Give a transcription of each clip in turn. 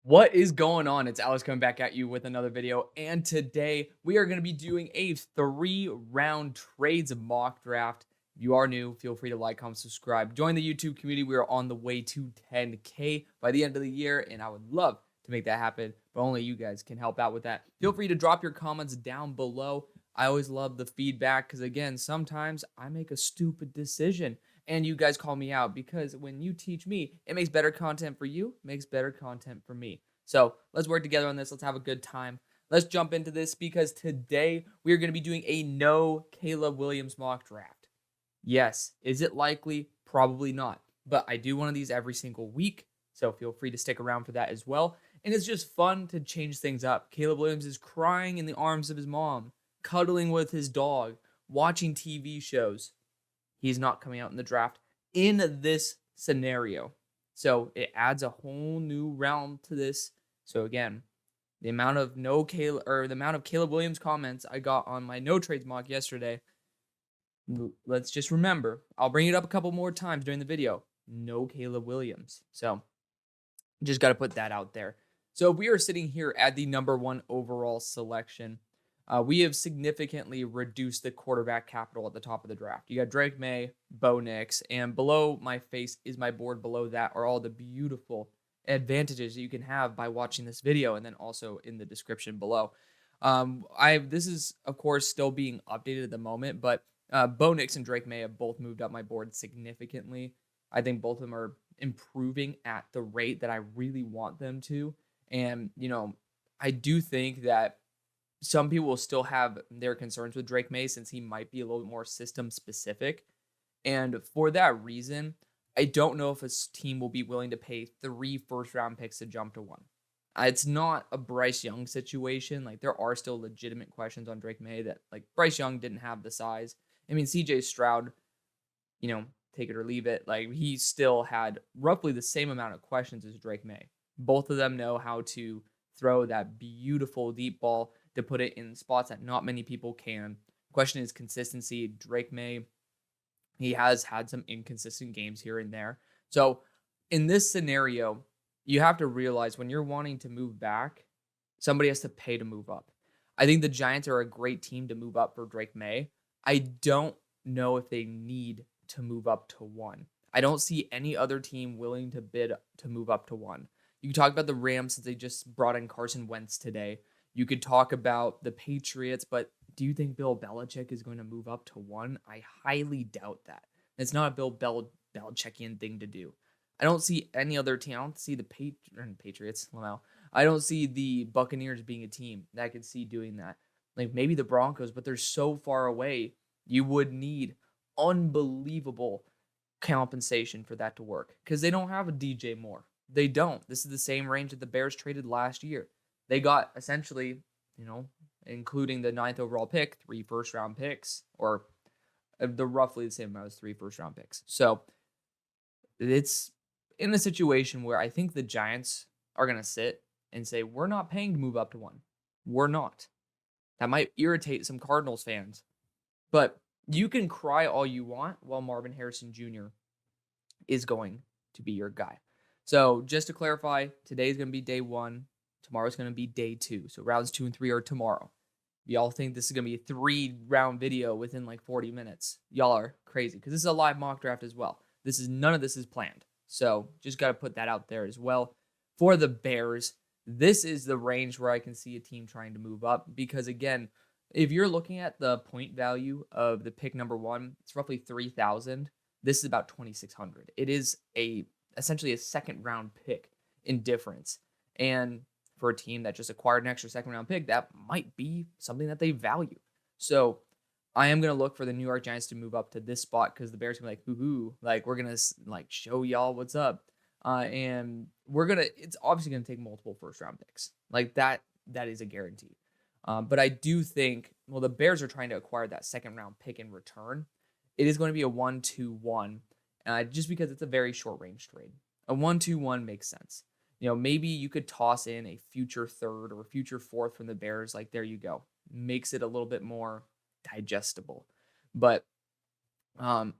What is going on? It's Alex coming back at you with another video. And today we are going to be doing a 3-round trades mock draft. If you are new, feel free to like, comment, subscribe. Join the YouTube community. We are on the way to 10K by the end of the year. And I would love to make that happen, but only you guys can help out with that. Feel free to drop your comments down below. I always love the feedback because, again, sometimes I make a stupid decision. And you guys call me out because when you teach me, it makes better content for you, makes better content for me. So let's work together on this. Let's have a good time. Let's jump into this because today we are going to be doing a no Caleb Williams mock draft. Yes, is it likely? Probably not. But I do one of these every single week, so feel free to stick around for that as well. And it's just fun to change things up. Caleb Williams is crying in the arms of his mom, cuddling with his dog, watching TV shows. He's not coming out in the draft in this scenario. So it adds a whole new realm to this. So again, the amount of Caleb Williams comments I got on my no trades mock yesterday, let's just remember, I'll bring it up a couple more times during the video. No Caleb Williams. So just got to put that out there. So we are sitting here at the number 1 overall selection. We have significantly reduced the quarterback capital at the top of the draft. You got Drake May, Bo Nix, and below my face is my board. Below that are all the beautiful advantages that you can have by watching this video, and then also in the description below. This is, of course, still being updated at the moment, but Bo Nix and Drake May have both moved up my board significantly. I think both of them are improving at the rate that I really want them to. And, I do think that some people will still have their concerns with Drake May since he might be a little bit more system specific. And for that reason, I don't know if a team will be willing to pay 3 first-round picks to jump to 1. It's not a Bryce Young situation. Like, there are still legitimate questions on Drake May that, like, Bryce Young didn't have the size. I mean, CJ Stroud, take it or leave it. Like, he still had roughly the same amount of questions as Drake May. Both of them know how to throw that beautiful deep ball to put it in spots that not many people can. Question is consistency. Drake May, he has had some inconsistent games here and there. So in this scenario, you have to realize when you're wanting to move back, somebody has to pay to move up. I think the Giants are a great team to move up for Drake May. I don't know if they need to move up to 1. I don't see any other team willing to bid to move up to 1. You can talk about the Rams since they just brought in Carson Wentz today. You could talk about the Patriots, but do you think Bill Belichick is going to move up to 1? I highly doubt that. It's not a Bill Belichickian thing to do. I don't see any other team. I don't see the Patriots. Well, I don't see the Buccaneers being a team that I could see doing that. Like maybe the Broncos, but they're so far away. You would need unbelievable compensation for that to work because they don't have a DJ Moore. They don't. This is the same range that the Bears traded last year. They got essentially, including the 9th overall pick, 3 first-round picks, or the roughly the same amount as 3 first-round picks. So it's in a situation where I think the Giants are going to sit and say, we're not paying to move up to 1. We're not. That might irritate some Cardinals fans. But you can cry all you want while Marvin Harrison Jr. is going to be your guy. So just to clarify, today's going to be day 1. Tomorrow's going to be day 2. So rounds 2 and 3 are tomorrow. Y'all think this is going to be a 3-round video within like 40 minutes. Y'all are crazy because this is a live mock draft as well. None of this is planned. So just got to put that out there as well. For the Bears, this is the range where I can see a team trying to move up because, again, if you're looking at the point value of the pick number 1, it's roughly 3,000. This is about 2,600. It is essentially a second-round pick in difference. And for a team that just acquired an extra second-round pick, that might be something that they value. So I am going to look for the New York Giants to move up to this spot because the Bears are going to be like, hoo-hoo, like we're going to like show y'all what's up. And it's obviously going to take multiple first-round picks. Like that is a guarantee. But I do think, the Bears are trying to acquire that second-round pick in return. It is going to be a 1-2-1, just because it's a very short-range trade. A 1-2-1 makes sense. Maybe you could toss in a future 3rd or future 4th from the Bears. Like, there you go. Makes it a little bit more digestible. But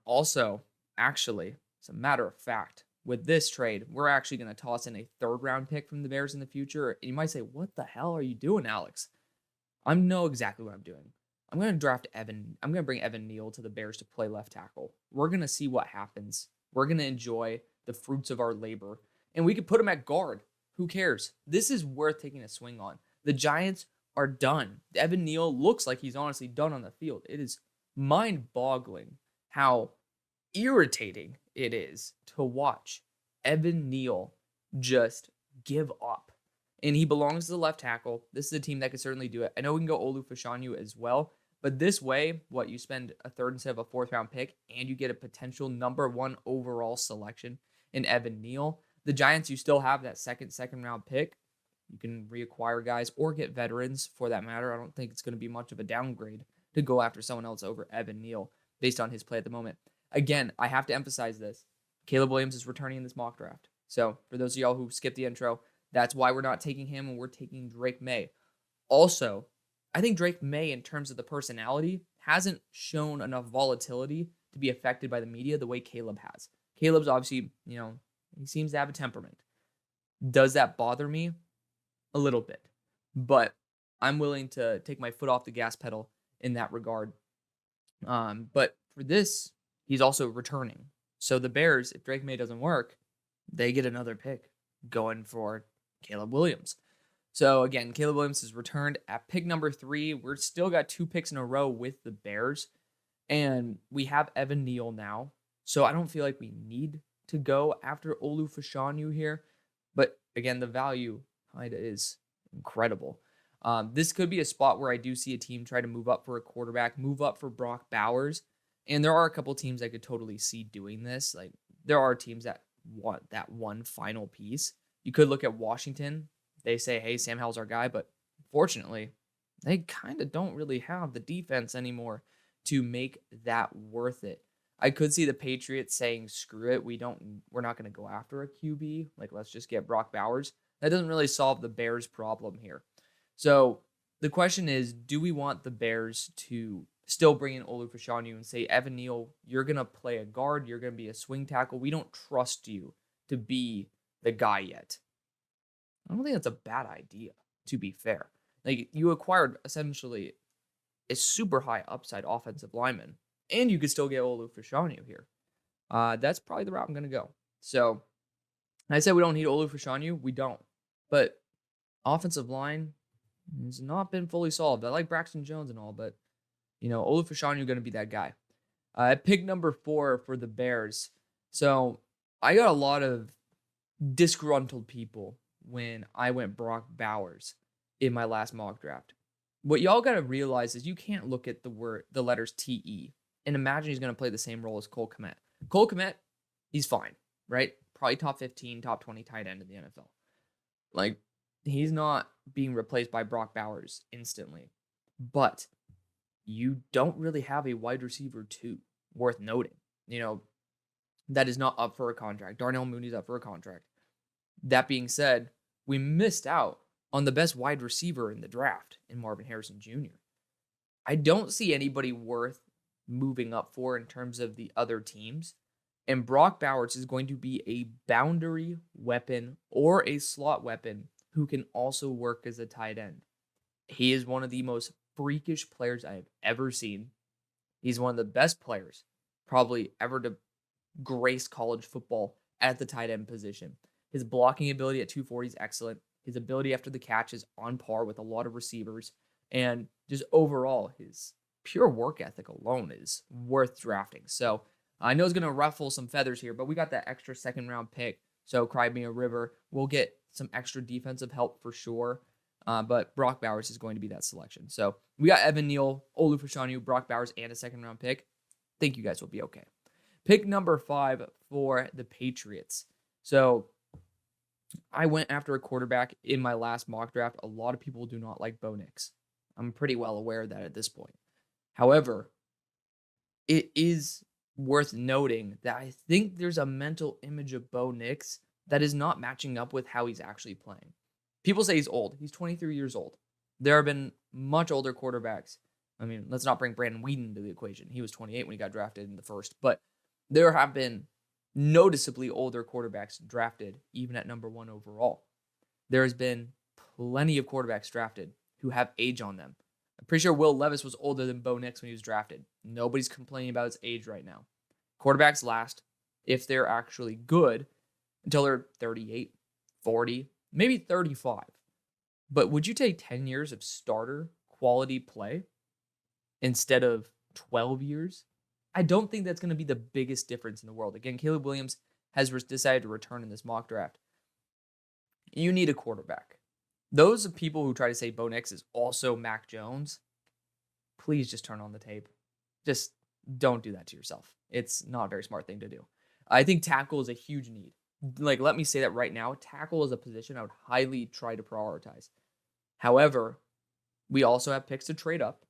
also, actually, as a matter of fact, with this trade, we're actually going to toss in a 3rd round pick from the Bears in the future. And you might say, what the hell are you doing, Alex? I know exactly what I'm doing. I'm going to bring Evan Neal to the Bears to play left tackle. We're going to see what happens. We're going to enjoy the fruits of our labor. And we could put him at guard. Who cares? This is worth taking a swing on. The Giants are done. Evan Neal looks like he's honestly done on the field. It is mind-boggling how irritating it is to watch Evan Neal just give up. And he belongs to the left tackle. This is a team that could certainly do it. I know we can go Olu Fashanu as well, but this way, you spend a 3rd instead of a 4th round pick, and you get a potential number 1 overall selection in Evan Neal. The Giants, you still have that second round pick. You can reacquire guys or get veterans for that matter. I don't think it's going to be much of a downgrade to go after someone else over Evan Neal based on his play at the moment. Again, I have to emphasize this. Caleb Williams is returning in this mock draft. So for those of y'all who skipped the intro, that's why we're not taking him and we're taking Drake May. Also, I think Drake May, in terms of the personality, hasn't shown enough volatility to be affected by the media the way Caleb has. Caleb's obviously, he seems to have a temperament. Does that bother me? A little bit. But I'm willing to take my foot off the gas pedal in that regard. But for this, he's also returning. So the Bears, if Drake May doesn't work, they get another pick going for Caleb Williams. So again, Caleb Williams is returned at pick number 3. We're still got 2 picks in a row with the Bears. And we have Evan Neal now. So I don't feel like we need to go after Olu Fashanu here. But again, the value kind of is incredible. This could be a spot where I do see a team try to move up for a quarterback, move up for Brock Bowers. And there are a couple teams I could totally see doing this. Like, there are teams that want that one final piece. You could look at Washington. They say, hey, Sam Howell's our guy. But fortunately, they kind of don't really have the defense anymore to make that worth it. I could see the Patriots saying, screw it, we're not going to go after a QB. Like, let's just get Brock Bowers. That doesn't really solve the Bears' problem here. So the question is, do we want the Bears to still bring in Olu Fashanu and say, Evan Neal, you're going to play a guard, you're going to be a swing tackle. We don't trust you to be the guy yet. I don't think that's a bad idea, to be fair. Like, you acquired essentially a super high upside offensive lineman, and you could still get Olu Fashanu here. That's probably the route I'm going to go. So I said we don't need Olu Fashanu. We don't. But offensive line has not been fully solved. I like Braxton Jones and all, but, Olu Fashanu going to be that guy. Pick number 4 for the Bears. So I got a lot of disgruntled people when I went Brock Bowers in my last mock draft. What y'all got to realize is you can't look at the letters TE and imagine he's going to play the same role as Cole Kmet. Cole Kmet, he's fine, right? Probably top 15, top 20 tight end in the NFL. Like, he's not being replaced by Brock Bowers instantly. But you don't really have a wide receiver 2 worth noting. That is not up for a contract. Darnell Mooney's up for a contract. That being said, we missed out on the best wide receiver in the draft in Marvin Harrison Jr. I don't see anybody worth moving up for in terms of the other teams. And Brock Bowers is going to be a boundary weapon or a slot weapon who can also work as a tight end. He is one of the most freakish players I have ever seen. He's one of the best players probably ever to grace college football at the tight end position. His blocking ability at 240 is excellent. His ability after the catch is on par with a lot of receivers. And just overall, his pure work ethic alone is worth drafting. So I know it's going to ruffle some feathers here, but we got that extra 2nd round pick. So cry me a river. We'll get some extra defensive help for sure. But Brock Bowers is going to be that selection. So we got Evan Neal, Olu Fashanu, Brock Bowers, and a 2nd round pick. Think you guys will be okay. Pick number 5 for the Patriots. So I went after a quarterback in my last mock draft. A lot of people do not like Bo Nix. I'm pretty well aware of that at this point. However, it is worth noting that I think there's a mental image of Bo Nix that is not matching up with how he's actually playing. People say he's old. He's 23 years old. There have been much older quarterbacks. I mean, let's not bring Brandon Weeden into the equation. He was 28 when he got drafted in the first. But there have been noticeably older quarterbacks drafted, even at number 1 overall. There has been plenty of quarterbacks drafted who have age on them. I'm pretty sure Will Levis was older than Bo Nix when he was drafted. Nobody's complaining about his age right now. Quarterbacks last, if they're actually good, until they're 38, 40, maybe 35. But would you take 10 years of starter quality play instead of 12 years? I don't think that's going to be the biggest difference in the world. Again, Caleb Williams has decided to return in this mock draft. You need a quarterback. Those people who try to say Bo Nix is also Mac Jones, please just turn on the tape. Just don't do that to yourself. It's not a very smart thing to do. I think tackle is a huge need. Like, let me say that right now. Tackle is a position I would highly try to prioritize. However, we also have picks to trade up.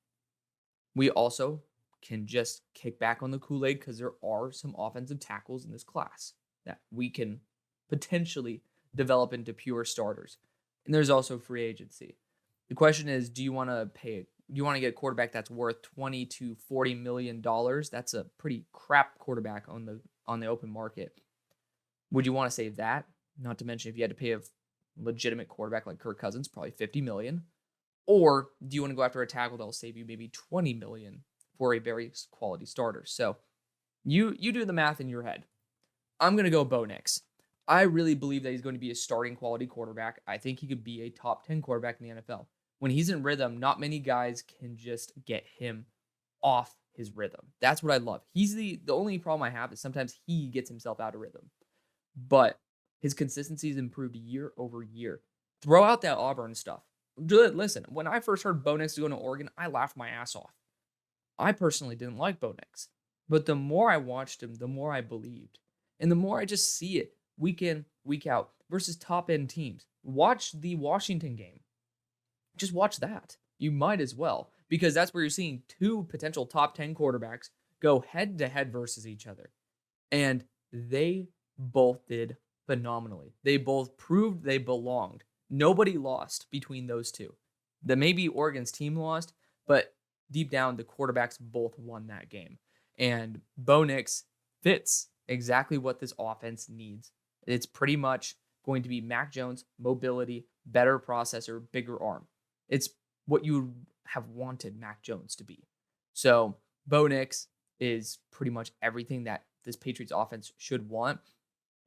We also can just kick back on the Kool-Aid because there are some offensive tackles in this class that we can potentially develop into pure starters. And there's also free agency. The question is, do you want to get a quarterback that's worth $20 to $40 million? That's a pretty crap quarterback on the open market. Would you want to save that? Not to mention if you had to pay a legitimate quarterback like Kirk Cousins, probably $50 million. Or do you want to go after a tackle that will save you maybe $20 million for a very quality starter? So you do the math in your head. I'm going to go Bo Nix. I really believe that he's going to be a starting quality quarterback. I think he could be a top 10 quarterback in the NFL. When he's in rhythm, not many guys can just get him off his rhythm. That's what I love. He's the only problem I have is sometimes he gets himself out of rhythm. But his consistency has improved year over year. Throw out that Auburn stuff. Listen, when I first heard Bo Nix going to Oregon, I laughed my ass off. I personally didn't like Bo Nix. But the more I watched him, the more I believed. And the more I just see it week in, week out versus top-end teams. Watch the Washington game. Just watch that. You might as well. Because that's where you're seeing two potential top 10 quarterbacks go head-to-head versus each other. And they both did phenomenally. They both proved they belonged. Nobody lost between those two. Maybe Oregon's team lost, but deep down, the quarterbacks both won that game. And Bo Nix fits exactly what this offense needs. It's pretty much going to be Mac Jones, mobility, better processor, bigger arm. It's what you have wanted Mac Jones to be. So Bo Nix is pretty much everything that this Patriots offense should want.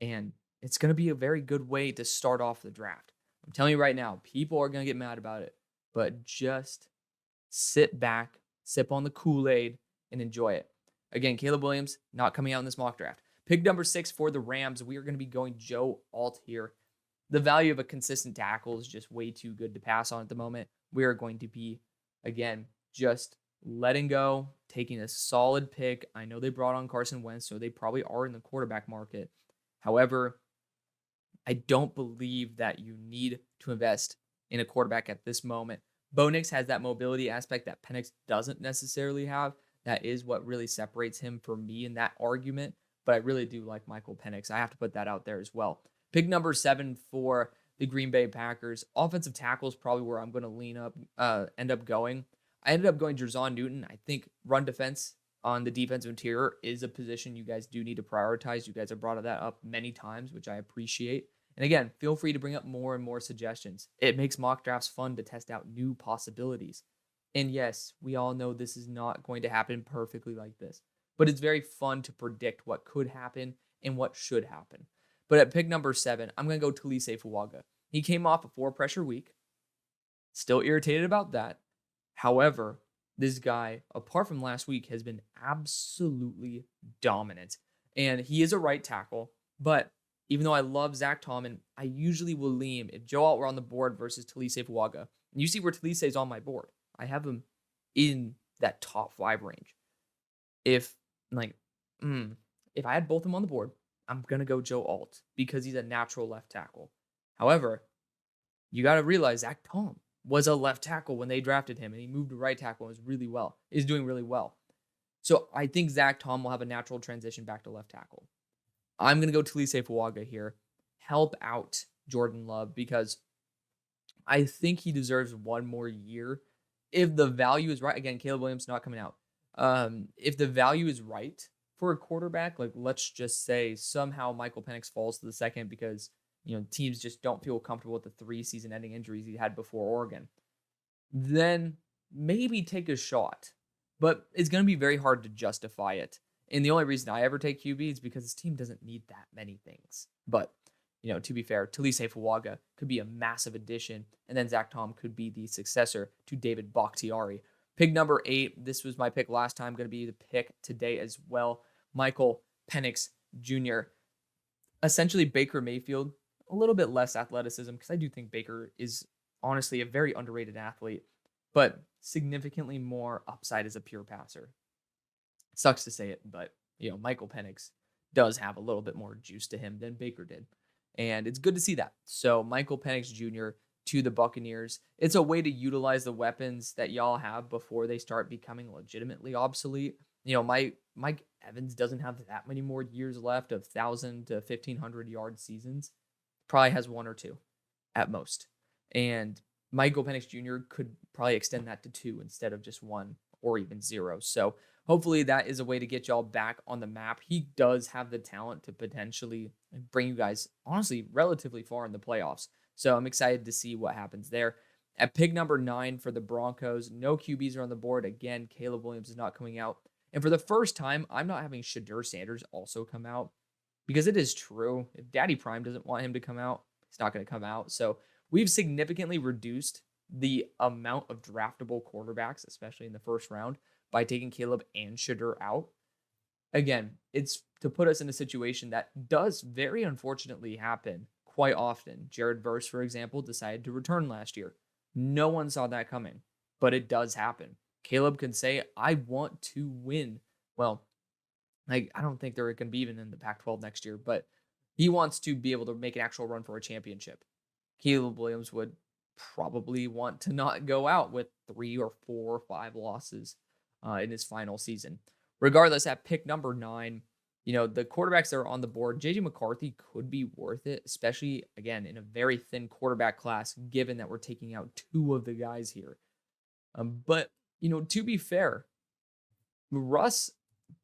And it's going to be a very good way to start off the draft. I'm telling you right now, people are going to get mad about it. But just sit back, sip on the Kool-Aid, and enjoy it. Again, Caleb Williams not coming out in this mock draft. Pick number 6 for the Rams. We are going to be going Joe Alt here. The value of a consistent tackle is just way too good to pass on at the moment. We are going to be, again, just letting go, taking a solid pick. I know they brought on Carson Wentz, so they probably are in the quarterback market. However, I don't believe that you need to invest in a quarterback at this moment. Bo Nix has that mobility aspect that Penix doesn't necessarily have. That is what really separates him from me in that argument. But I really do like Michael Penix. I have to put that out there as well. Pick number 7 for the Green Bay Packers. Offensive tackle is probably where I'm going to end up going. I ended up going Jerzon Newton. I think run defense on the defensive interior is a position you guys do need to prioritize. You guys have brought that up many times, which I appreciate. And again, feel free to bring up more and more suggestions. It makes mock drafts fun to test out new possibilities. And yes, we all know this is not going to happen perfectly like this, but it's very fun to predict what could happen and what should happen. But at pick number 7, I'm going to go Talise Fuaga. He came off a 4-pressure week. Still irritated about that. However, this guy, apart from last week, has been absolutely dominant. And he is a right tackle, but even though I love Zach Tomlin, I usually will lean if Joe Alt were on the board versus Talise Fuaga. And you see where Talise is on my board. I have him in that top 5 range. If I had both of them on the board, I'm going to go Joe Alt because he's a natural left tackle. However, you got to realize Zach Tom was a left tackle when they drafted him, and he moved to right tackle and is doing really well. So I think Zach Tom will have a natural transition back to left tackle. I'm going to go Talise Fuaga here. Help out Jordan Love because I think he deserves one more year. If the value is right, again, Caleb Williams not coming out. If the value is right for a quarterback, like let's just say somehow Michael Penix falls to the second because, teams just don't feel comfortable with the 3 season-ending injuries he had before Oregon, then maybe take a shot. But it's going to be very hard to justify it. And the only reason I ever take QB is because this team doesn't need that many things. But, to be fair, Talise Fuaga could be a massive addition, and then Zach Tom could be the successor to David Bakhtiari. Pick number 8, this was my pick last time, going to be the pick today as well. Michael Penix Jr. Essentially Baker Mayfield, a little bit less athleticism, because I do think Baker is honestly a very underrated athlete, but significantly more upside as a pure passer. It sucks to say it, but Michael Penix does have a little bit more juice to him than Baker did. And it's good to see that. So Michael Penix Jr. to the Buccaneers. It's a way to utilize the weapons that y'all have before they start becoming legitimately obsolete. Mike Evans doesn't have that many more years left of 1,000 to 1,500 yard seasons. Probably has 1 or 2 at most. And Michael Penix Jr. could probably extend that to 2 instead of just 1 or even 0. So hopefully that is a way to get y'all back on the map. He does have the talent to potentially bring you guys, honestly, relatively far in the playoffs. So I'm excited to see what happens there. At pick number 9 for the Broncos, no QBs are on the board. Again, Caleb Williams is not coming out. And for the first time, I'm not having Shedeur Sanders also come out, because it is true. If Daddy Prime doesn't want him to come out, he's not going to come out. So we've significantly reduced the amount of draftable quarterbacks, especially in the first round, by taking Caleb and Shedeur out. Again, it's to put us in a situation that does very unfortunately happen quite often. Jared Verse, for example, decided to return last year. No one saw that coming, but it does happen. Caleb can say, I want to win. Well, I don't think they're going to be even in the Pac-12 next year, but he wants to be able to make an actual run for a championship. Caleb Williams would probably want to not go out with 3 or 4 or 5 losses in his final season. Regardless, at pick number 9, the quarterbacks that are on the board, JJ McCarthy could be worth it, especially, again, in a very thin quarterback class, given that we're taking out 2 of the guys here. But, to be fair, Russ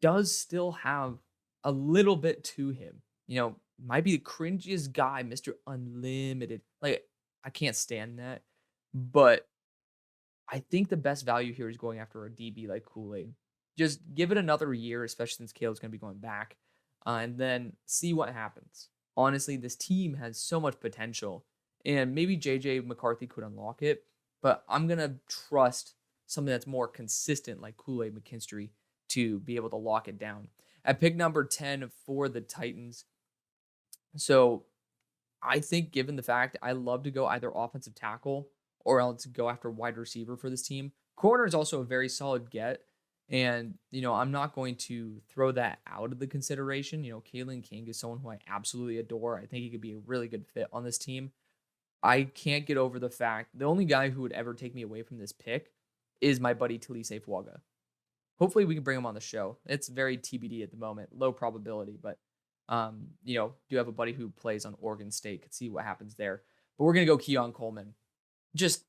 does still have a little bit to him. Might be the cringiest guy, Mr. Unlimited. Like, I can't stand that. But I think the best value here is going after a DB like Kool-Aid. Just give it another year, especially since Caleb's going to be going back, and then see what happens. Honestly, this team has so much potential, and maybe JJ McCarthy could unlock it, but I'm going to trust something that's more consistent like Kool-Aid McKinstry to be able to lock it down. At pick number 10 for the Titans, so I think given the fact I love to go either offensive tackle or else go after wide receiver for this team. Corner is also a very solid get. And, I'm not going to throw that out of the consideration. Kalen King is someone who I absolutely adore. I think he could be a really good fit on this team. I can't get over the fact the only guy who would ever take me away from this pick is my buddy Talise Fuaga. Hopefully we can bring him on the show. It's very TBD at the moment, low probability, but do have a buddy who plays on Oregon State. Could see what happens there. But we're going to go Keon Coleman. Just,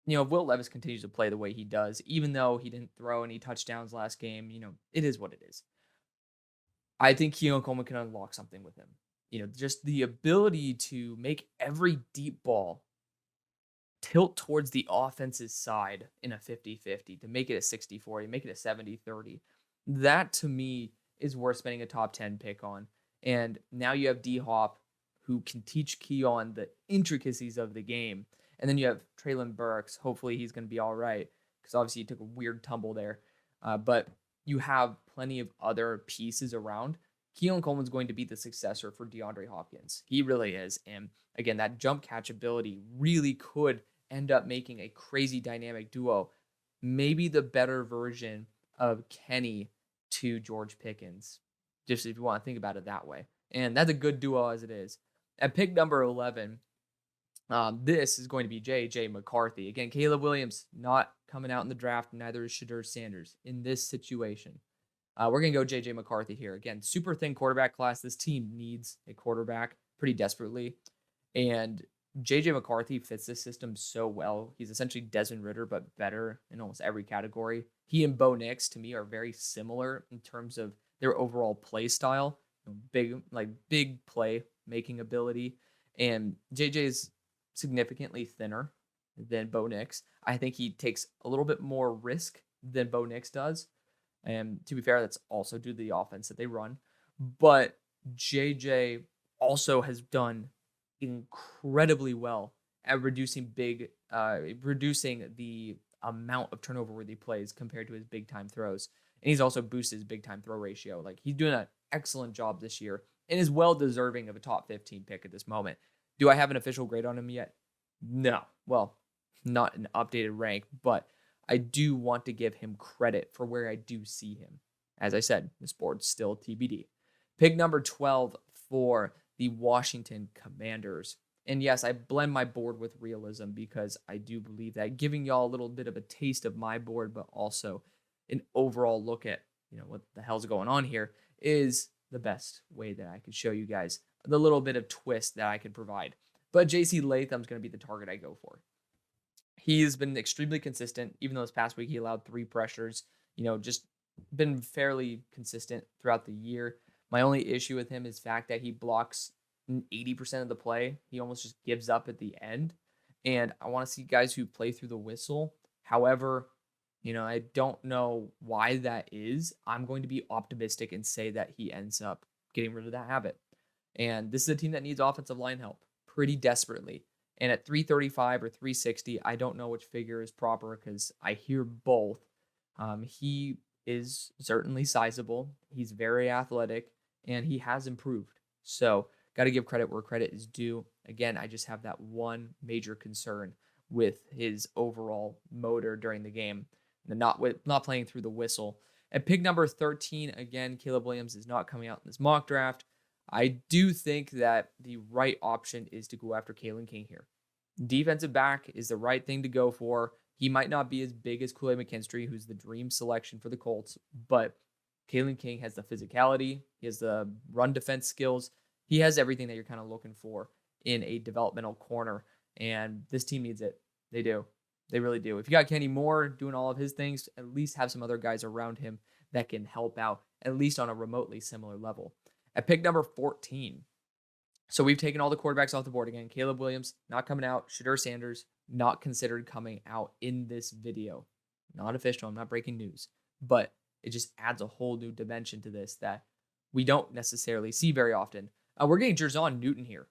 if Will Levis continues to play the way he does, even though he didn't throw any touchdowns last game, it is what it is. I think Keon Coleman can unlock something with him. Just the ability to make every deep ball tilt towards the offense's side in a 50-50, to make it a 60-40, make it a 70-30. That, to me, is worth spending a top 10 pick on. And now you have D-Hop, who can teach Keon the intricacies of the game. And then you have Treylon Burks. Hopefully he's going to be all right, because obviously he took a weird tumble there. But you have plenty of other pieces around. Keon Coleman's going to be the successor for DeAndre Hopkins. He really is. And again, that jump catch ability really could end up making a crazy dynamic duo. Maybe the better version of Kenny to George Pickens, just if you want to think about it that way. And that's a good duo as it is. At pick number 11, this is going to be JJ McCarthy. Again, Caleb Williams not coming out in the draft. Neither is Shedeur Sanders in this situation. We're going to go JJ McCarthy here. Again, super thin quarterback class. This team needs a quarterback pretty desperately. And JJ McCarthy fits this system so well. He's essentially Desmond Ridder, but better in almost every category. He and Bo Nix, to me, are very similar in terms of their overall play style, big play making ability. And JJ is significantly thinner than Bo Nix. I think he takes a little bit more risk than Bo Nix does. And to be fair, that's also due to the offense that they run. But JJ also has done incredibly well at reducing the amount of turnover-worthy plays compared to his big-time throws. And he's also boosted his big-time throw ratio. Like, he's doing an excellent job this year and is well deserving of a top 15 pick at this moment. Do I have an official grade on him yet? No. Well, not an updated rank, but I do want to give him credit for where I do see him. As I said, this board's still TBD. Pick number 12 for the Washington Commanders. And yes, I blend my board with realism because I do believe that giving y'all a little bit of a taste of my board, but also an overall look at, what the hell's going on here is the best way that I could show you guys the little bit of twist that I could provide. But JC Latham is going to be the target I go for. He's been extremely consistent, even though this past week he allowed 3 pressures, just been fairly consistent throughout the year. My only issue with him is the fact that he blocks 80% of the play. He almost just gives up at the end. And I want to see guys who play through the whistle. However, I don't know why that is. I'm going to be optimistic and say that he ends up getting rid of that habit. And this is a team that needs offensive line help pretty desperately. And at 335 or 360, I don't know which figure is proper because I hear both. He is certainly sizable. He's very athletic, and he has improved. So got to give credit where credit is due. Again, I just have that one major concern with his overall motor during the game, and not playing through the whistle. At pick number 13, again, Caleb Williams is not coming out in this mock draft. I do think that the right option is to go after Kalen King here. Defensive back is the right thing to go for. He might not be as big as Kool-Aid McKinstry, who's the dream selection for the Colts, but Kalen King has the physicality. He has the run defense skills. He has everything that you're kind of looking for in a developmental corner, and this team needs it. They do. They really do. If you got Kenny Moore doing all of his things, at least have some other guys around him that can help out, at least on a remotely similar level. At pick number 14, so we've taken all the quarterbacks off the board again. Caleb Williams, not coming out. Shedeur Sanders, not considered coming out in this video. Not official. I'm not breaking news. But it just adds a whole new dimension to this that we don't necessarily see very often. We're getting Jer'Zhan Newton here.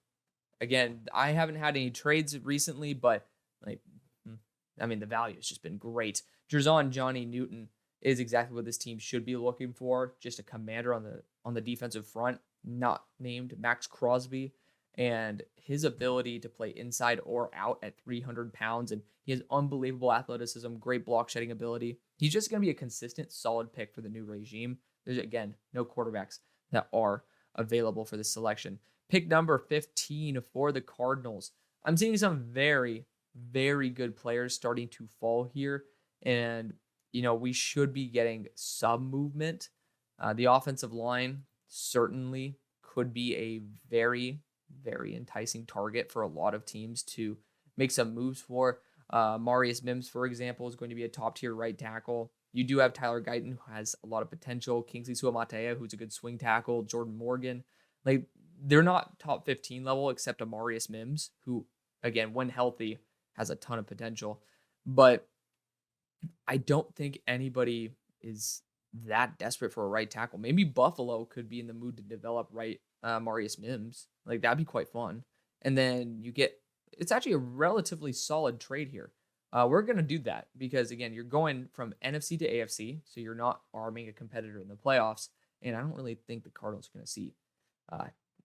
Again, I haven't had any trades recently, but the value has just been great. Jer'Zhan Johnny Newton is exactly what this team should be looking for. Just a commander on the defensive front, not named Max Crosby, and his ability to play inside or out at 300 pounds, and he has unbelievable athleticism, great block shedding ability. He's just going to be a consistent, solid pick for the new regime. There's, again, no quarterbacks that are available for this selection. Pick number 15 for the Cardinals. I'm seeing some very, very good players starting to fall here, and we should be getting some movement. The offensive line certainly could be a very, very enticing target for a lot of teams to make some moves for. Marius Mims, for example, is going to be a top-tier right tackle. You do have Tyler Guyton, who has a lot of potential. Kingsley Suamatea, who's a good swing tackle. Jordan Morgan. They're not top 15 level except Marius Mims, who, again, when healthy, has a ton of potential. But I don't think anybody is that desperate for a right tackle. Maybe Buffalo could be in the mood to develop Marius Mims. That'd be quite fun. And then it's actually a relatively solid trade here. We're going to do that because, again, you're going from NFC to AFC, so you're not arming a competitor in the playoffs. And I don't really think the Cardinals are going to see.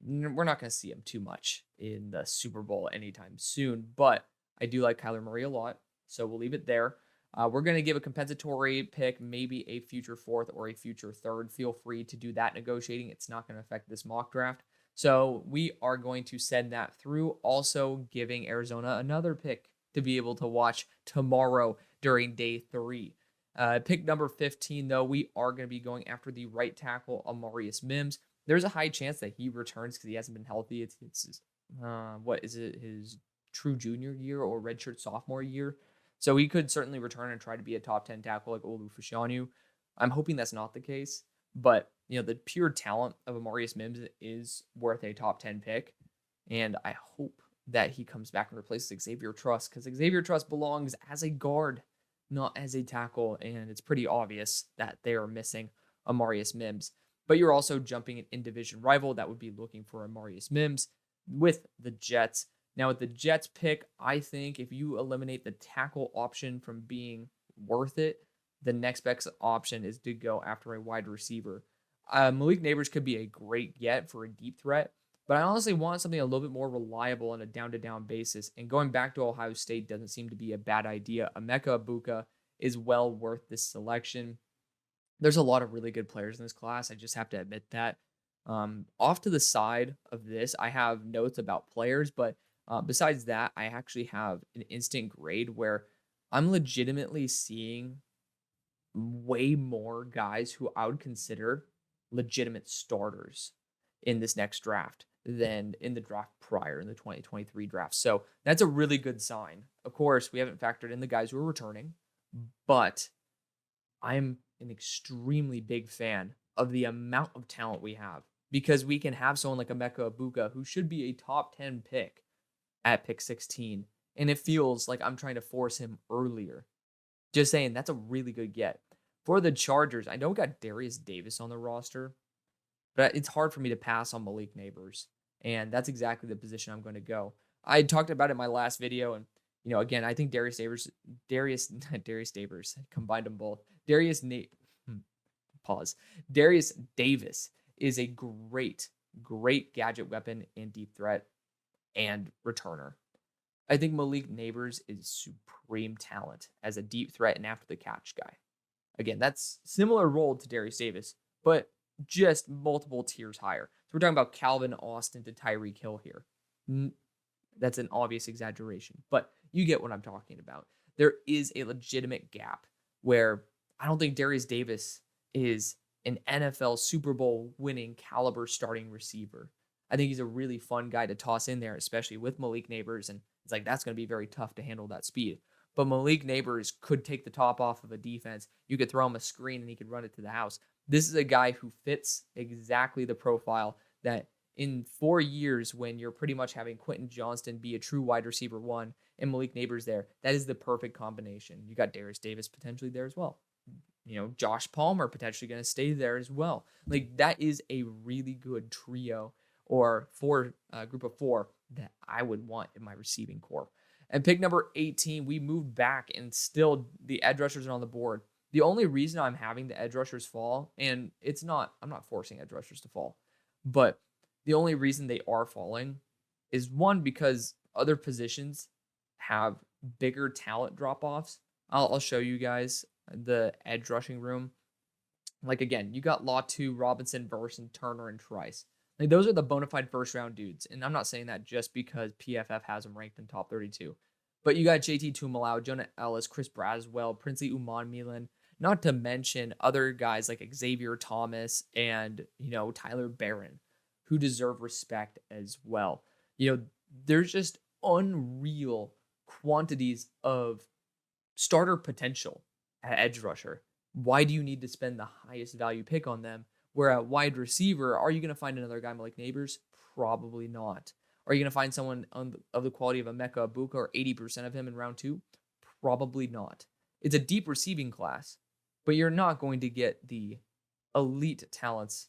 We're not going to see him too much in the Super Bowl anytime soon, but I do like Kyler Murray a lot, so we'll leave it there. We're going to give a compensatory pick, maybe a future 4th or a future 3rd. Feel free to do that negotiating. It's not going to affect this mock draft. So we are going to send that through, also giving Arizona another pick to be able to watch tomorrow during day 3. Pick number 15, though, we are going to be going after the right tackle, Marius Mims. There's a high chance that he returns because he hasn't been healthy. It's his true junior year or redshirt sophomore year. So he could certainly return and try to be a top 10 tackle like Olu Fashanu. I'm hoping that's not the case, but the pure talent of Amarius Mims is worth a top 10 pick. And I hope that he comes back and replaces Xavier Truss, because Xavier Truss belongs as a guard, not as a tackle. And it's pretty obvious that they are missing Amarius Mims. But you're also jumping an in-division rival that would be looking for Amarius Mims with the Jets. Now, with the Jets pick, I think if you eliminate the tackle option from being worth it, the next best option is to go after a wide receiver. Malik Nabers could be a great get for a deep threat, but I honestly want something a little bit more reliable on a down-to-down basis. And going back to Ohio State doesn't seem to be a bad idea. Emeka Egbuka is well worth this selection. There's a lot of really good players in this class. I just have to admit that. Off to the side of this, I have notes about players, but besides that, I actually have an instant grade where I'm legitimately seeing way more guys who I would consider legitimate starters in this next draft than in the draft prior, in the 2023 draft. So that's a really good sign. Of course, we haven't factored in the guys who are returning, but I'm an extremely big fan of the amount of talent we have, because we can have someone like Emeka Egbuka who should be a top 10 pick at pick 16, and it feels like I'm trying to force him earlier. Just saying, that's a really good get. For the Chargers, I know we got Darius Davis on the roster, but it's hard for me to pass on Malik Nabers, and that's exactly the position I'm going to go. I talked about it in my last video, and again, I think Darius Davis, combined them both. Darius Davis is a great gadget weapon and deep threat and returner. I think Malik Nabers is supreme talent as a deep threat and after the catch guy. Again, that's similar role to Darius Davis, but just multiple tiers higher. So we're talking about Calvin Austin to Tyreek Hill here. That's an obvious exaggeration, but you get what I'm talking about. There is a legitimate gap where I don't think Darius Davis is an NFL Super Bowl winning caliber starting receiver. I think he's a really fun guy to toss in there, especially with Malik Nabers, and it's like that's going to be very tough to handle that speed. But Malik Nabers could take the top off of a defense. You could throw him a screen and he could run it to the house. This is a guy who fits exactly the profile that in 4 years, when you're pretty much having Quentin Johnston be a true wide receiver one and Malik Nabers there, that is the perfect combination. You got Darius Davis potentially there as well. Josh Palmer potentially going to stay there as well. Like, that is a really good trio or group of four that I would want in my receiving core. And pick number 18, we moved back and still the edge rushers are on the board. The only reason I'm having the edge rushers fall, and I'm not forcing edge rushers to fall, but the only reason they are falling is one, because other positions have bigger talent drop-offs. I'll show you guys the edge rushing room. Like, again, you got Latu, Robinson, Burson, Turner, and Trice. Like, those are the bona fide first-round dudes. And I'm not saying that just because PFF has them ranked in top 32. But you got JT Tumalau, Jonah Ellis, Chris Braswell, Princely Uman Milan, not to mention other guys like Xavier Thomas and, Tyler Barron, who deserve respect as well. There's just unreal quantities of starter potential at edge rusher. Why do you need to spend the highest value pick on them? Where at wide receiver, are you going to find another guy like Nabers? Probably not. Are you going to find someone of the quality of Emeka Egbuka or 80% of him in round 2? Probably not. It's a deep receiving class, but you're not going to get the elite talents.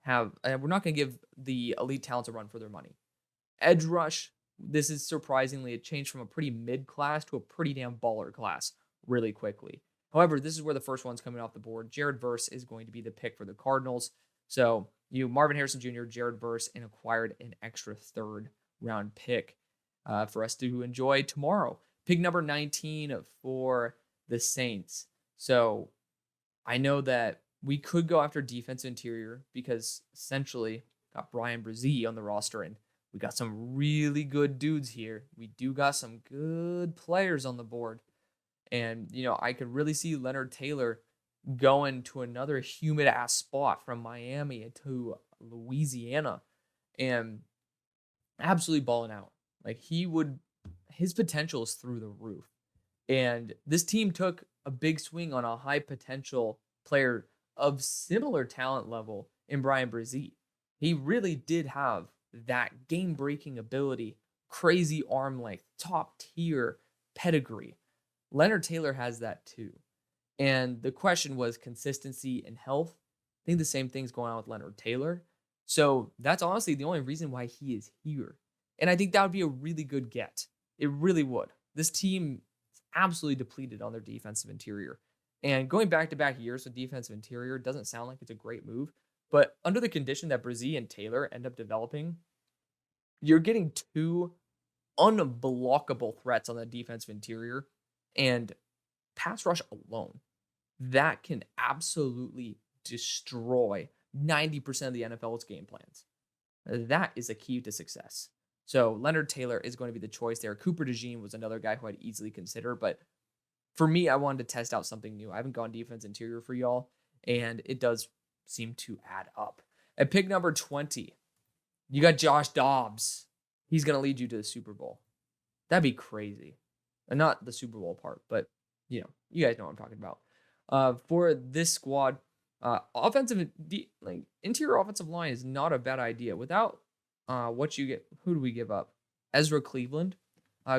We're not going to give the elite talents a run for their money. Edge rush, this is surprisingly a change from a pretty mid class to a pretty damn baller class really quickly. However, this is where the first one's coming off the board. Jared Verse is going to be the pick for the Cardinals. So Marvin Harrison Jr., Jared Verse, and acquired an extra third-round pick for us to enjoy tomorrow. Pick number 19 for the Saints. So I know that we could go after defense interior because essentially got Brian Brzee on the roster, and we got some really good dudes here. We do got some good players on the board. And, I could really see Leonard Taylor going to another humid-ass spot from Miami to Louisiana and absolutely balling out. Like, his potential is through the roof. And this team took a big swing on a high-potential player of similar talent level in Brian Brzee. He really did have that game-breaking ability, crazy arm length, top-tier pedigree. Leonard Taylor has that too. And the question was consistency and health. I think the same thing's going on with Leonard Taylor. So that's honestly the only reason why he is here. And I think that would be a really good get. It really would. This team is absolutely depleted on their defensive interior. And going back-to-back years with defensive interior doesn't sound like it's a great move. But under the condition that Brzee and Taylor end up developing, you're getting two unblockable threats on the defensive interior. And pass rush alone, that can absolutely destroy 90% of the NFL's game plans. That is a key to success. So Leonard Taylor is going to be the choice there. Cooper DeJean was another guy who I'd easily consider, but for me, I wanted to test out something new. I haven't gone defense interior for y'all, and it does seem to add up. At pick number 20, you got Josh Dobbs. He's going to lead you to the Super Bowl. That'd be crazy. And not the Super Bowl part, but you guys know what I'm talking about. For this squad, interior offensive line is not a bad idea. Without what you get, who do we give up? Ezra Cleveland.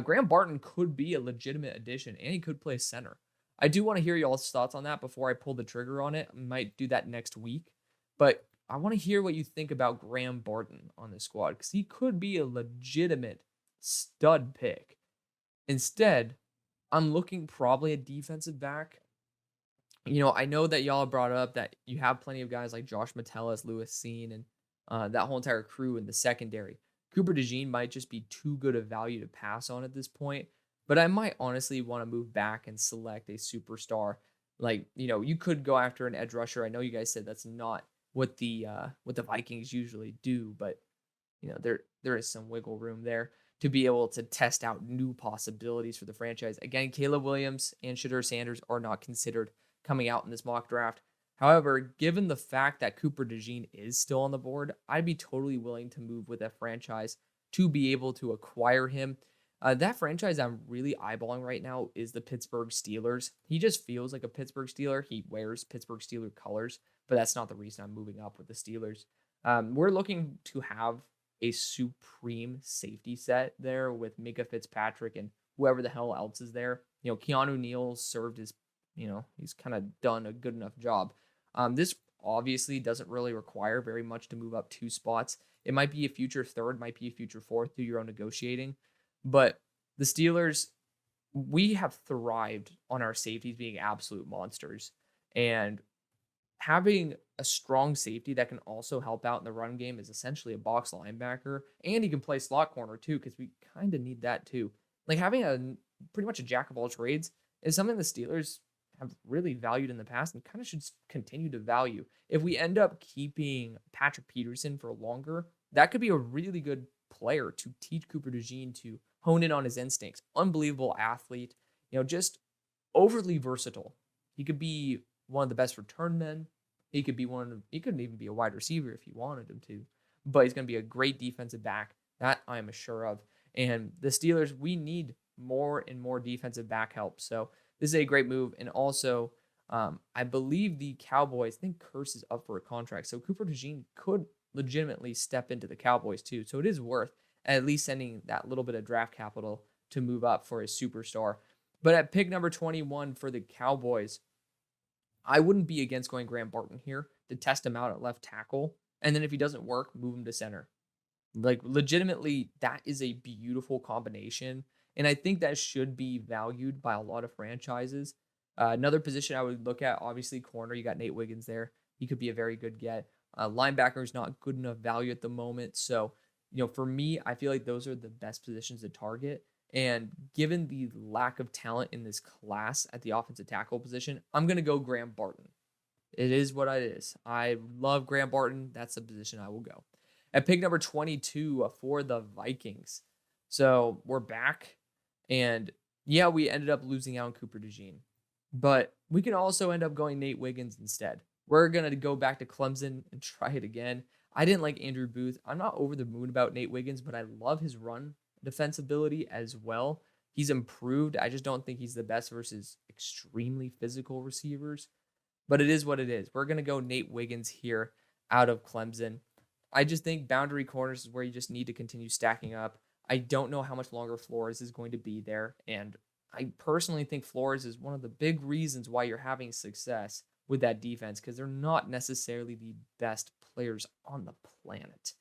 Graham Barton could be a legitimate addition, and he could play center. I do want to hear y'all's thoughts on that before I pull the trigger on it. I might do that next week, but I want to hear what you think about Graham Barton on this squad, because he could be a legitimate stud pick. Instead, I'm looking probably at defensive back. I know that y'all brought up that you have plenty of guys like Josh Metellus, Lewis Seen, and that whole entire crew in the secondary. Cooper DeJean might just be too good a value to pass on at this point, but I might honestly want to move back and select a superstar. You could go after an edge rusher. I know you guys said that's not what the Vikings usually do, but there is some wiggle room there to be able to test out new possibilities for the franchise. Again, Caleb Williams and Shedeur Sanders are not considered coming out in this mock draft. However, given the fact that Cooper DeJean is still on the board, I'd be totally willing to move with a franchise to be able to acquire him. That franchise I'm really eyeballing right now is the Pittsburgh Steelers. He just feels like a Pittsburgh Steeler. He wears Pittsburgh Steeler colors, but that's not the reason I'm moving up with the Steelers. We're looking to have a supreme safety set there with Minka Fitzpatrick and whoever the hell else is there. Keanu Neal served his, he's kind of done a good enough job. This obviously doesn't really require very much to move up 2 spots. It might be a future third, might be a future fourth, do your own negotiating. But the Steelers, we have thrived on our safeties being absolute monsters. And having a strong safety that can also help out in the run game is essentially a box linebacker. And he can play slot corner too, because we kind of need that too. Having pretty much a jack of all trades is something the Steelers have really valued in the past and kind of should continue to value. If we end up keeping Patrick Peterson for longer, that could be a really good player to teach Cooper DeJean to hone in on his instincts. Unbelievable athlete, just overly versatile. He could be one of the best return men. He could even be a wide receiver if you wanted him to. But he's going to be a great defensive back. That I am sure of. And the Steelers, we need more and more defensive back help. So this is a great move. And also, I believe the Cowboys, I think Curse is up for a contract. So Cooper DeJean could legitimately step into the Cowboys too. So it is worth at least sending that little bit of draft capital to move up for a superstar. But at pick number 21 for the Cowboys, I wouldn't be against going Graham Barton here to test him out at left tackle. And then if he doesn't work, move him to center. Legitimately, that is a beautiful combination. And I think that should be valued by a lot of franchises. Another position I would look at, obviously, corner. You got Nate Wiggins there. He could be a very good get. Linebacker is not good enough value at the moment. So, for me, I feel like those are the best positions to target. And given the lack of talent in this class at the offensive tackle position, I'm going to go Graham Barton. It is what it is. I love Graham Barton. That's the position I will go. At pick number 22 for the Vikings. So we're back. And yeah, we ended up losing out on Cooper DeJean. But we can also end up going Nate Wiggins instead. We're going to go back to Clemson and try it again. I didn't like Andrew Booth. I'm not over the moon about Nate Wiggins, but I love his run defensibility as well. He's improved. I just don't think he's the best versus extremely physical receivers. But it is what it is. We're going to go Nate Wiggins here. out of Clemson. I just think boundary corners is where you just need to continue stacking up. I don't know how much longer Flores is going to be there. And I personally think Flores is one of the big reasons why you're having success with that defense, because they're not necessarily the best players on the planet.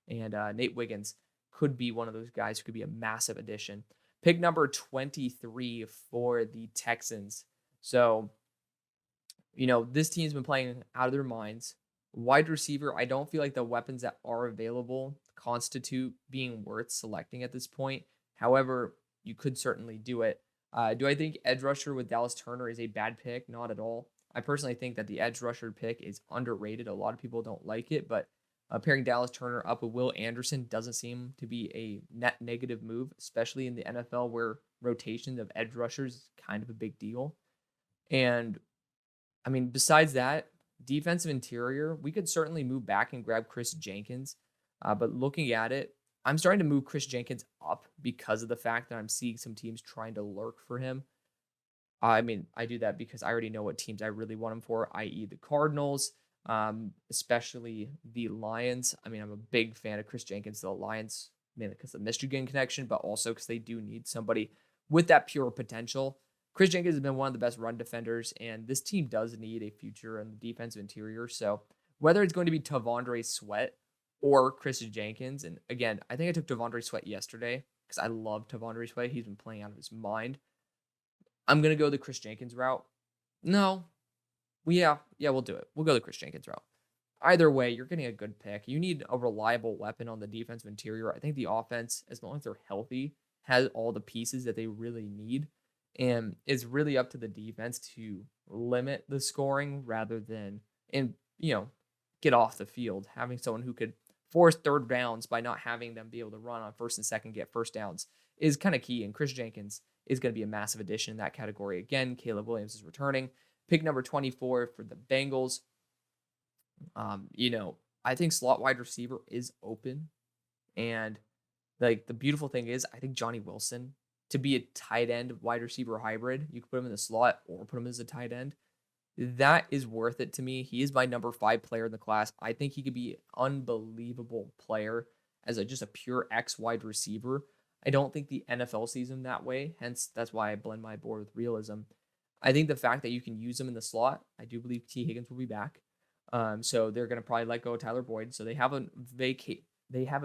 And Nate Wiggins could be one of those guys who could be a massive addition. Pick number 23 for the Texans. So, this team's been playing out of their minds. Wide receiver, I don't feel like the weapons that are available constitute being worth selecting at this point. However, you could certainly do it. Do I think edge rusher with Dallas Turner is a bad pick? Not at all. I personally think that the edge rusher pick is underrated. A lot of people don't like it, but pairing Dallas Turner up with Will Anderson doesn't seem to be a net negative move, especially in the NFL where rotation of edge rushers is kind of a big deal. And, besides that, defensive interior, we could certainly move back and grab Chris Jenkins. But looking at it, I'm starting to move Chris Jenkins up because of the fact that I'm seeing some teams trying to lurk for him. I do that because I already know what teams I really want him for, i.e. the Cardinals, especially the Lions. I'm a big fan of Chris Jenkins, the Lions, mainly because of the Michigan connection, but also because they do need somebody with that pure potential. Chris Jenkins has been one of the best run defenders, and this team does need a future in the defensive interior. So whether it's going to be Tavondre Sweat or Chris Jenkins, and again, I think I took Tavondre Sweat yesterday because I love Tavondre Sweat. He's been playing out of his mind. I'm going to go the Chris Jenkins route. No. Yeah, we'll do it. We'll go the Chris Jenkins route. Either way, you're getting a good pick. You need a reliable weapon on the defensive interior. I think the offense, as long as they're healthy, has all the pieces that they really need. And it's really up to the defense to limit the scoring rather than, get off the field. Having someone who could force third downs by not having them be able to run on first and second, get first downs is kind of key. And Chris Jenkins is going to be a massive addition in that category. Again, Caleb Williams is returning. Pick number 24 for the Bengals. I think slot wide receiver is open. And the beautiful thing is, I think Johnny Wilson, to be a tight end wide receiver hybrid, you could put him in the slot or put him as a tight end. That is worth it to me. He is my number 5 player in the class. I think he could be an unbelievable player as just a pure X wide receiver. I don't think the NFL sees him that way. Hence, that's why I blend my board with realism. I think the fact that you can use him in the slot, I do believe T. Higgins will be back. So they're going to probably let go of Tyler Boyd. So they have a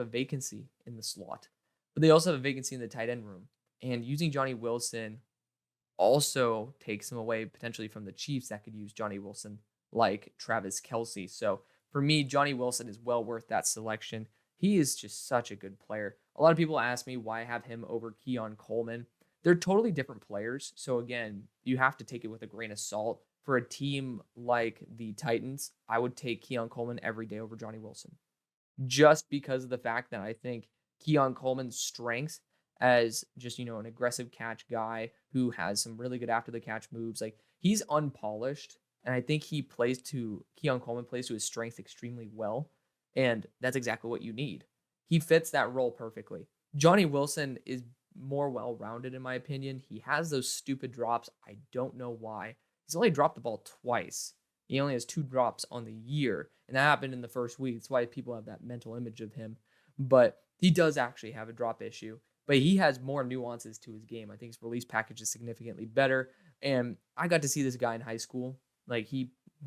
vacancy in the slot, but they also have a vacancy in the tight end room. And using Johnny Wilson also takes him away potentially from the Chiefs that could use Johnny Wilson like Travis Kelce. So for me, Johnny Wilson is well worth that selection. He is just such a good player. A lot of people ask me why I have him over Keon Coleman. They're totally different players. So again, you have to take it with a grain of salt. For a team like the Titans, I would take Keon Coleman every day over Johnny Wilson. Just because of the fact that I think Keon Coleman's strengths as just, an aggressive catch guy who has some really good after the catch moves. Like, he's unpolished. And I think Keon Coleman plays to his strengths extremely well. And that's exactly what you need. He fits that role perfectly. Johnny Wilson is more well-rounded in my opinion. He has those stupid drops. I don't know why. He's only dropped the ball twice. He only has 2 drops on the year. And that happened in the first week. That's why people have that mental image of him. But he does actually have a drop issue. But he has more nuances to his game. I think his release package is significantly better. And I got to see this guy in high school.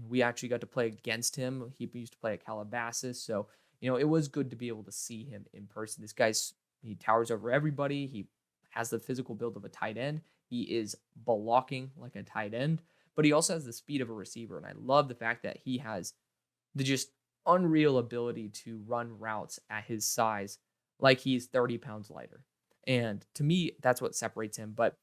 We actually got to play against him. He used to play at Calabasas. So, it was good to be able to see him in person. This he towers over everybody. He has the physical build of a tight end. He is blocking like a tight end, but he also has the speed of a receiver. And I love the fact that he has the just unreal ability to run routes at his size like he's 30 pounds lighter. And to me, that's what separates him. But,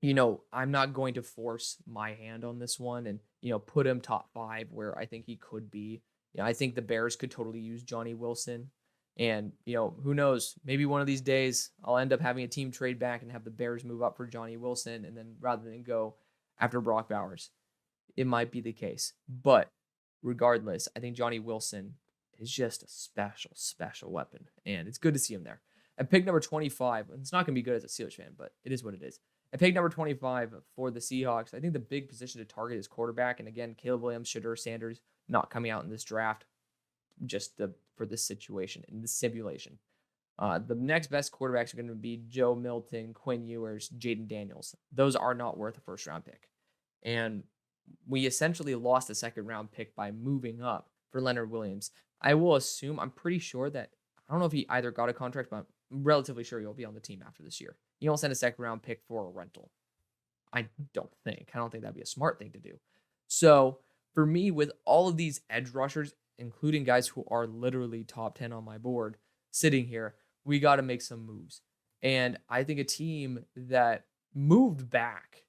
I'm not going to force my hand on this one and, put him top 5 where I think he could be. I think the Bears could totally use Johnny Wilson. And, who knows, maybe one of these days I'll end up having a team trade back and have the Bears move up for Johnny Wilson. And then rather than go after Brock Bowers, it might be the case. But regardless, I think Johnny Wilson is just a special, special weapon. And it's good to see him there. At pick number 25, and it's not going to be good as a Steelers fan, but it is what it is. At pick number 25 for the Seahawks, I think the big position to target is quarterback. And again, Caleb Williams, Shadur Sanders, not coming out in this draft. just for this situation in this simulation. The next best quarterbacks are going to be Joe Milton, Quinn Ewers, Jaden Daniels. Those are not worth a first-round pick. And we essentially lost a second-round pick by moving up for Leonard Williams. I will assume, I'm pretty sure that, I don't know if he either got a contract, but I'm relatively sure he'll be on the team after this year. You don't send a second-round pick for a rental. I don't think that'd be a smart thing to do. So for me, with all of these edge rushers, including guys who are literally top 10 on my board sitting here, we got to make some moves. And I think a team that moved back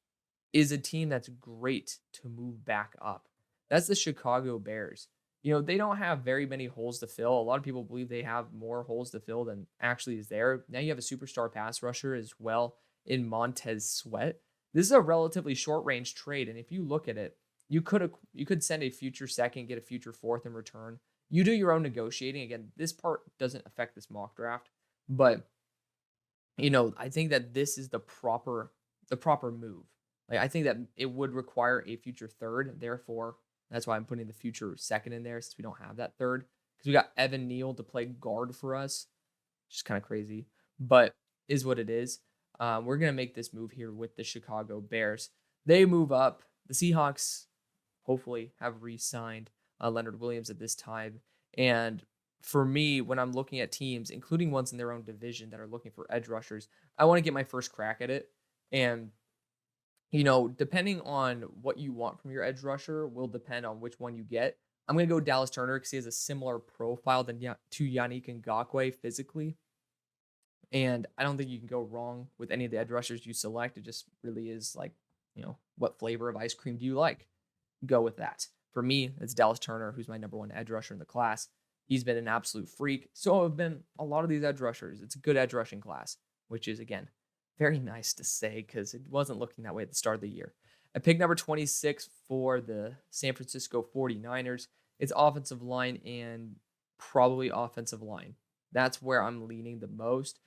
is a team that's great to move back up. That's the Chicago Bears. They don't have very many holes to fill. A lot of people believe they have more holes to fill than actually is there. Now you have a superstar pass rusher as well in Montez Sweat. This is a relatively short-range trade, and if you look at it, you could send a future second, get a future fourth in return. You do your own negotiating. Again, this part doesn't affect this mock draft, but I think that this is the proper move. Like, I think that it would require a future third. Therefore, that's why I'm putting the future second in there, since we don't have that third. Because we got Evan Neal to play guard for us, which is kind of crazy, but is what it is. We're going to make this move here with the Chicago Bears. They move up. The Seahawks hopefully have re-signed Leonard Williams at this time. And for me, when I'm looking at teams, including ones in their own division that are looking for edge rushers, I want to get my first crack at it. And depending on what you want from your edge rusher will depend on which one you get. I'm going to go Dallas Turner because he has a similar profile to Yannick Ngakoue physically. And I don't think you can go wrong with any of the edge rushers you select. It just really is like, what flavor of ice cream do you like? Go with that. For me, it's Dallas Turner, who's my number one edge rusher in the class. He's been an absolute freak. So have been a lot of these edge rushers. It's a good edge rushing class, which is, again, very nice to say because it wasn't looking that way at the start of the year. At pick number 26 for the San Francisco 49ers, it's offensive line and probably offensive line. That's where I'm leaning the most.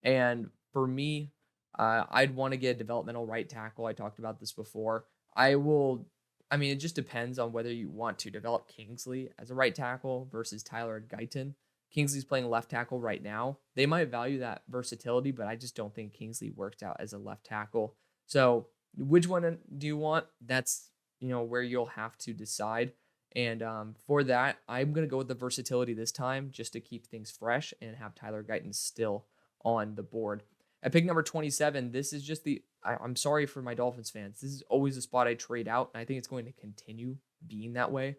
And for me, I'd want to get a developmental right tackle. I talked about this before. It just depends on whether you want to develop Kingsley as a right tackle versus Tyler Guyton. Kingsley's playing left tackle right now. They might value that versatility, but I just don't think Kingsley worked out as a left tackle. So which one do you want? That's, where you'll have to decide. And for that, I'm going to go with the versatility this time just to keep things fresh and have Tyler Guyton still on the board. At pick number 27, this is just I'm sorry for my Dolphins fans. This is always a spot I trade out, and I think it's going to continue being that way.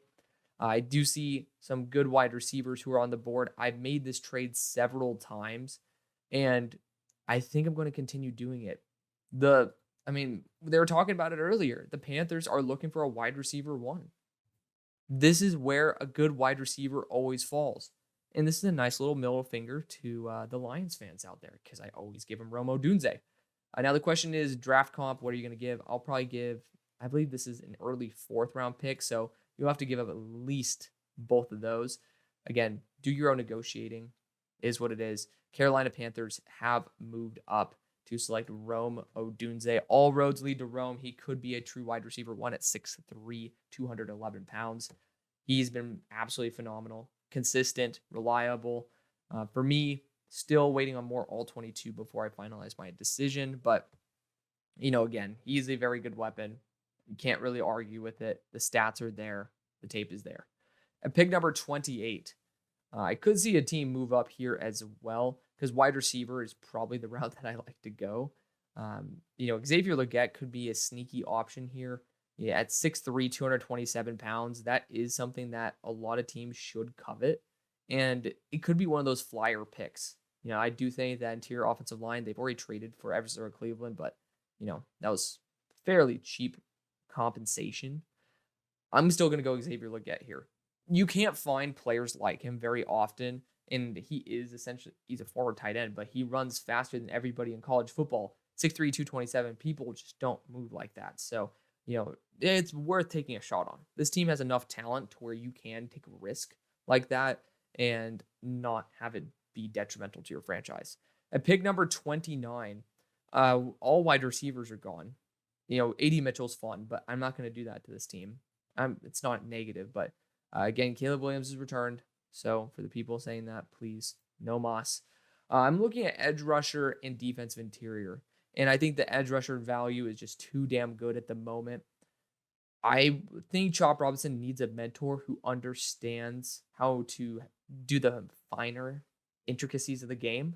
I do see some good wide receivers who are on the board. I've made this trade several times, and I think I'm going to continue doing it. They were talking about it earlier. The Panthers are looking for a wide receiver one. This is where a good wide receiver always falls. And this is a nice little middle finger to the Lions fans out there because I always give them Rome Odunze. Now the question is draft comp. What are you going to give? I'll probably give, I believe this is an early 4th round pick. So you'll have to give up at least both of those. Again, do your own negotiating is what it is. Carolina Panthers have moved up to select Rome Odunze. All roads lead to Rome. He could be a true wide receiver one at 6'3", 211 pounds. He's been absolutely phenomenal, consistent, reliable. For me, still waiting on more All-22 before I finalize my decision. But, again, he's a very good weapon. You can't really argue with it. The stats are there. The tape is there. At pick number 28, I could see a team move up here as well because wide receiver is probably the route that I like to go. Xavier Legette could be a sneaky option here. Yeah, at 6'3", 227 pounds, that is something that a lot of teams should covet. And it could be one of those flyer picks. I do think that interior offensive line, they've already traded for Everson or Cleveland, but, that was fairly cheap compensation. I'm still going to go Xavier Legette here. You can't find players like him very often, and he's a forward tight end, but he runs faster than everybody in college football. 6'3", 227, people just don't move like that. So, it's worth taking a shot on. This team has enough talent to where you can take a risk like that and not have it be detrimental to your franchise. At pick number 29, all wide receivers are gone. A.D. Mitchell's fun, but I'm not going to do that to this team. It's not negative, but again, Caleb Williams has returned. So for the people saying that, please, no mas. I'm looking at edge rusher and defensive interior. And I think the edge rusher value is just too damn good at the moment. I think Chop Robinson needs a mentor who understands how to do the finer intricacies of the game.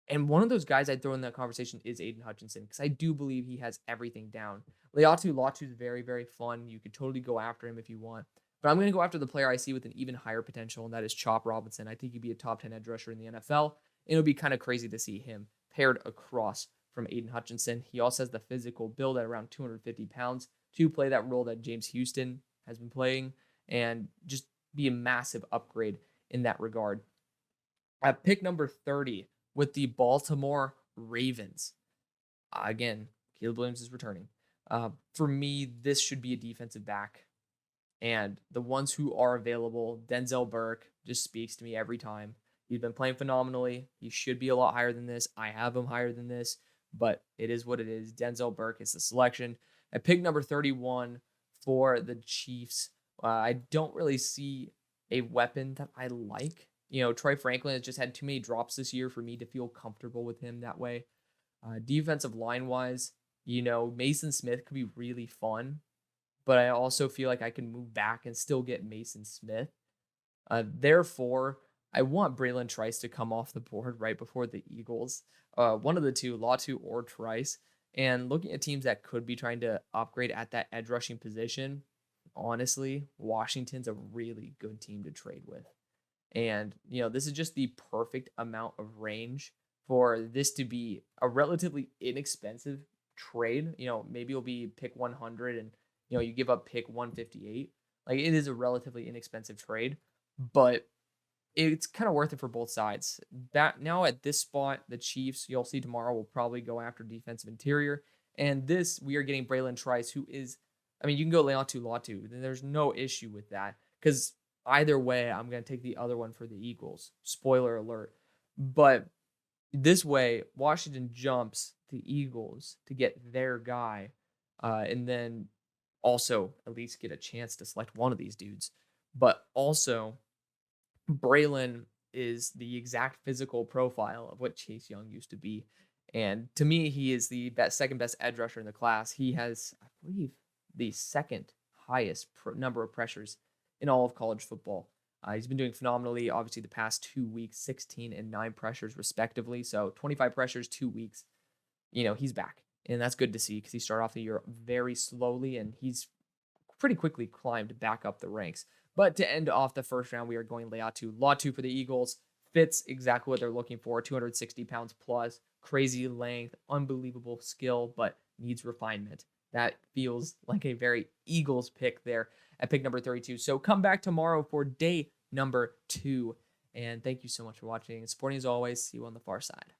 And one of those guys I'd throw in that conversation is Aiden Hutchinson, because I do believe he has everything down. Latu is very, very fun. You could totally go after him if you want. But I'm going to go after the player I see with an even higher potential, and that is Chop Robinson. I think he'd be a top 10 edge rusher in the NFL. And it would be kind of crazy to see him paired across from Aiden Hutchinson. He also has the physical build at around 250 pounds to play that role that James Houston has been playing and just be a massive upgrade in that regard. At pick number 30 with the Baltimore Ravens. Again, Caleb Williams is returning. For me, this should be a defensive back. And the ones who are available, Denzel Burke just speaks to me every time. He's been playing phenomenally. He should be a lot higher than this. I have him higher than this, but it is what it is. Denzel Burke is the selection. At pick number 31 for the Chiefs, I don't really see a weapon that I like. Troy Franklin has just had too many drops this year for me to feel comfortable with him that way. Defensive line-wise, Mason Smith could be really fun, but I also feel like I can move back and still get Mason Smith. Therefore, I want Bralen Trice to come off the board right before the Eagles. One of the two, Latu or Trice. And looking at teams that could be trying to upgrade at that edge rushing position, honestly, Washington's a really good team to trade with. And, this is just the perfect amount of range for this to be a relatively inexpensive trade. Maybe it'll be pick 100 and, you give up pick 158. Like, it is a relatively inexpensive trade, but it's kind of worth it for both sides. That now at this spot, the Chiefs, you'll see tomorrow, will probably go after defensive interior. And this, we are getting Bralen Trice, who is, you can go Latu. There's no issue with that. Because either way, I'm going to take the other one for the Eagles. Spoiler alert. But this way, Washington jumps the Eagles to get their guy. And then also at least get a chance to select one of these dudes. But also, Bralen is the exact physical profile of what Chase Young used to be. And to me, he is the second best edge rusher in the class. He has, I believe, the second highest number of pressures in all of college football. He's been doing phenomenally, obviously, the past 2 weeks, 16 and 9 pressures respectively. So 25 pressures, 2 weeks. He's back. And that's good to see because he started off the year very slowly and he's pretty quickly climbed back up the ranks. But to end off the first round, we are going Latu for the Eagles. Fits exactly what they're looking for. 260 pounds plus, crazy length, unbelievable skill, but needs refinement. That feels like a very Eagles pick there at pick number 32. So come back tomorrow for day number 2. And thank you so much for watching and supporting as always. See you on the far side.